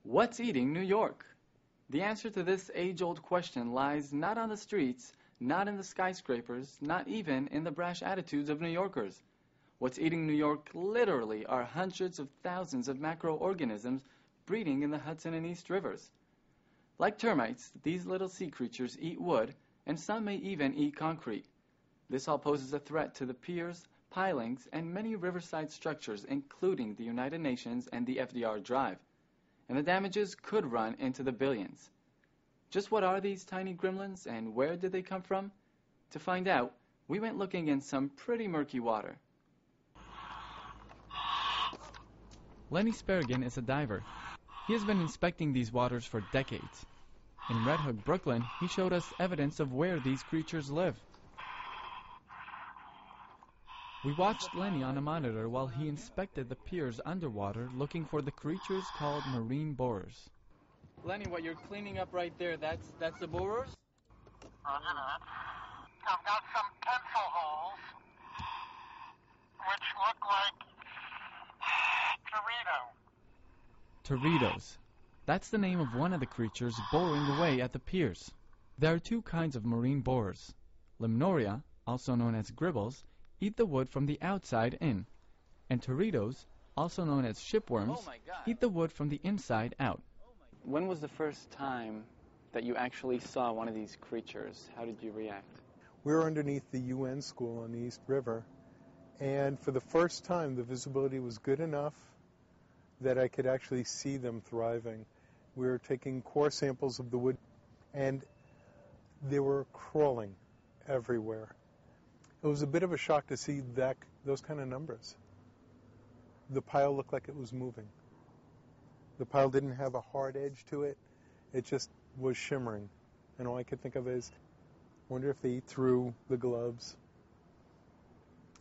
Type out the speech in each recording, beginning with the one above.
What's eating New York? The answer to this age-old question lies not on the streets, not in the skyscrapers, not even in the brash attitudes of New Yorkers. What's eating New York literally are hundreds of thousands of macroorganisms breeding in the Hudson and East Rivers. Like termites, these little sea creatures eat wood, and some may even eat concrete. This all poses a threat to the piers, pilings, and many riverside structures, including the United Nations and the FDR Drive. And the damages could run into the billions. Just what are these tiny gremlins, and where did they come from? To find out, we went looking in some pretty murky water. Lenny Sperrigan is a diver. He has been inspecting these waters for decades. In Red Hook, Brooklyn, he showed us evidence of where these creatures live. We watched Lenny on a monitor while he inspected the piers underwater looking for the creatures called marine borers. Lenny, what you're cleaning up right there, that's the borers? Roger that. I've got some pencil holes which look like Teredos. That's the name of one of the creatures boring away at the piers. There are two kinds of marine borers. Limnoria, also known as gribbles, eat the wood from the outside in, and teredos, also known as shipworms, eat the wood from the inside out. When was the first time that you actually saw one of these creatures? How did you react? We were underneath the UN school on the East River, and for the first time the visibility was good enough that I could actually see them thriving. We were taking core samples of the wood, and they were crawling everywhere. It was a bit of a shock to see those kind of numbers. The pile looked like it was moving. The pile didn't have a hard edge to it. It just was shimmering. And all I could think of is, wonder if they eat through the gloves.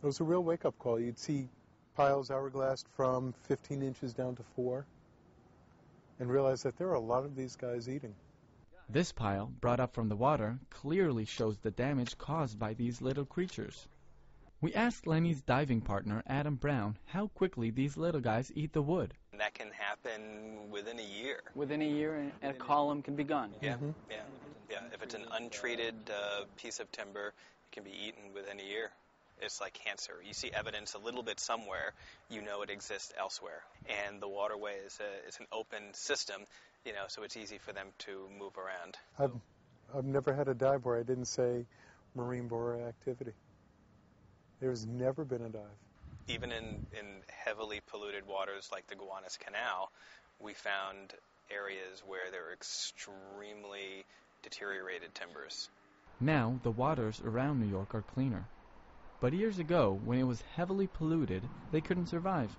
It was a real wake-up call. You'd see piles hourglassed from 15 inches down to 4 and realize that there are a lot of these guys eating. This pile, brought up from the water, clearly shows the damage caused by these little creatures. We asked Lenny's diving partner, Adam Brown, how quickly these little guys eat the wood. That can happen within a year. Within a year, and a column can be gone. Yeah, yeah. If it's an untreated piece of timber, it can be eaten within a year. It's like cancer. You see evidence a little bit somewhere, you know it exists elsewhere. And the waterway is an open system, so it's easy for them to move around. I've never had a dive where I didn't say marine borer activity. There's never been a dive. Even in heavily polluted waters like the Gowanus Canal, we found areas where there were extremely deteriorated timbers. Now, the waters around New York are cleaner. But years ago, when it was heavily polluted, they couldn't survive.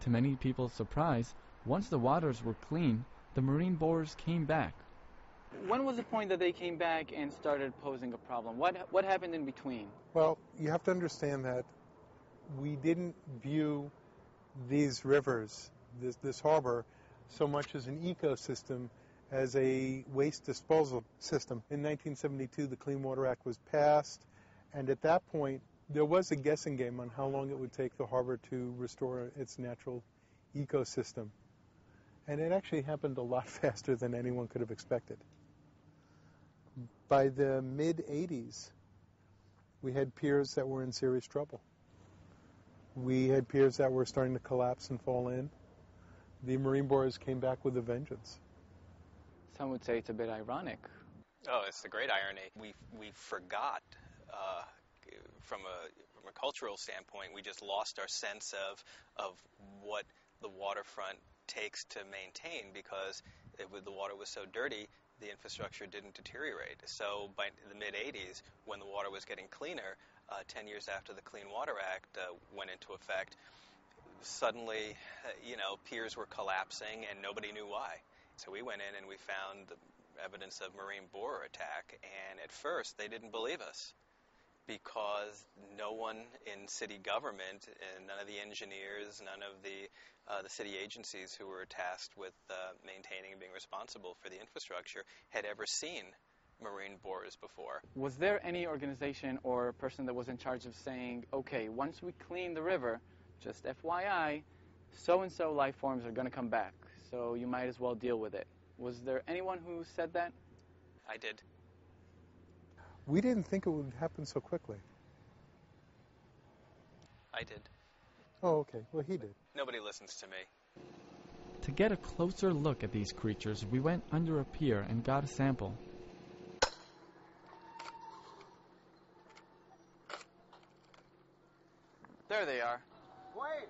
To many people's surprise, once the waters were clean, the marine borers came back. When was the point that they came back and started posing a problem? What happened in between? Well, you have to understand that we didn't view these rivers, this harbor, so much as an ecosystem as a waste disposal system. In 1972, the Clean Water Act was passed, and at that point, there was a guessing game on how long it would take the harbor to restore its natural ecosystem. And it actually happened a lot faster than anyone could have expected. By the mid-'80s, we had piers that were in serious trouble. We had piers that were starting to collapse and fall in. The marine borers came back with a vengeance. Some would say it's a bit ironic. Oh, it's a great irony. We forgot, from a cultural standpoint, we just lost our sense of what the waterfront takes to maintain, because the water was so dirty, the infrastructure didn't deteriorate. So by the mid-'80s, when the water was getting cleaner, 10 years after the Clean Water Act went into effect, suddenly, piers were collapsing and nobody knew why. So we went in and we found evidence of marine borer attack, and at first they didn't believe us, because no one in city government, and none of the engineers, none of the city agencies who were tasked with maintaining and being responsible for the infrastructure had ever seen marine borers before. Was there any organization or person that was in charge of saying, okay, once we clean the river, just FYI, so-and-so life forms are going to come back? so you might as well deal with it. Was there anyone who said that? I did. We didn't think it would happen so quickly. I did. Oh, okay. Well, he did. Nobody listens to me. To get a closer look at these creatures, we went under a pier and got a sample. There they are. Wait,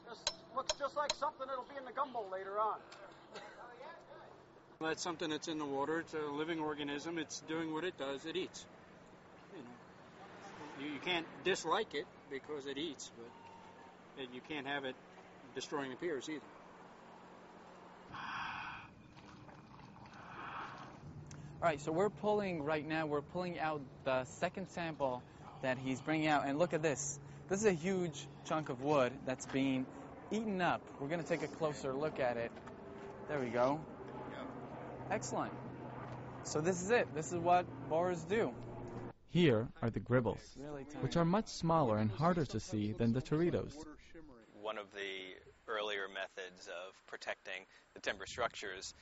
this looks just like something that'll be in the gumbo later on. That's something that's in the water. It's a living organism. It's doing what it does. It eats. You can't dislike it because it eats, but you can't have it destroying the piers either. All right, so we're pulling out the second sample that he's bringing out, and look at this. This is a huge chunk of wood that's being eaten up. We're going to take a closer look at it. There we go. Excellent. So this is it. This is what borers do. Here are the gribbles, which are much smaller and harder to see than the teredos. One of the earlier methods of protecting the timber structures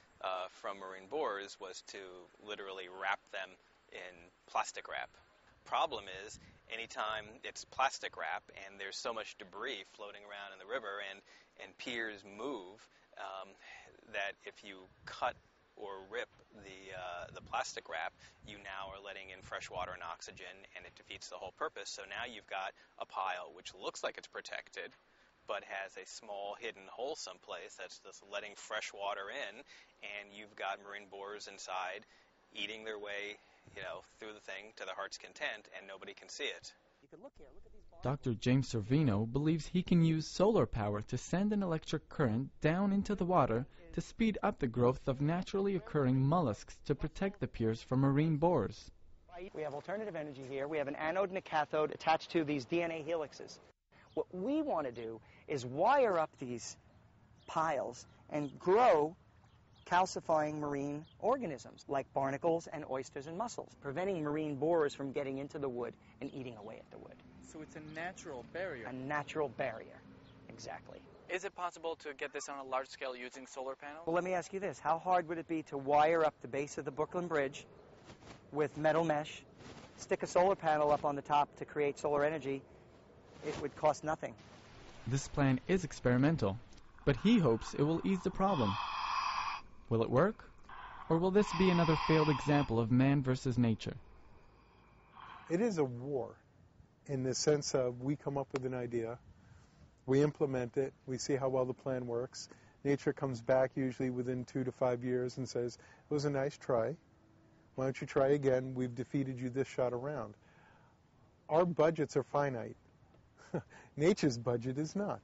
from marine borers was to literally wrap them in plastic wrap. Problem is, anytime it's plastic wrap and there's so much debris floating around in the river and piers move, that if you cut or rip the plastic wrap, you now are letting in fresh water and oxygen, and it defeats the whole purpose. So now you've got a pile which looks like it's protected, but has a small hidden hole someplace that's just letting fresh water in, and you've got marine borers inside eating their way, through the thing to their heart's content, and nobody can see it. Dr. James Servino believes he can use solar power to send an electric current down into the water to speed up the growth of naturally occurring mollusks to protect the piers from marine borers. We have alternative energy here. We have an anode and a cathode attached to these DNA helixes. What we want to do is wire up these piles and grow calcifying marine organisms like barnacles and oysters and mussels, preventing marine borers from getting into the wood and eating away at the wood. So it's a natural barrier. A natural barrier, exactly. Is it possible to get this on a large scale using solar panels? Well, let me ask you this. How hard would it be to wire up the base of the Brooklyn Bridge with metal mesh, stick a solar panel up on the top to create solar energy? It would cost nothing. This plan is experimental, but he hopes it will ease the problem. Will it work? Or will this be another failed example of man versus nature? It is a war in the sense of we come up with an idea, we implement it, we see how well the plan works. Nature comes back usually within 2 to 5 years and says, it was a nice try. Why don't you try again? We've defeated you this shot around. Our budgets are finite. Nature's budget is not.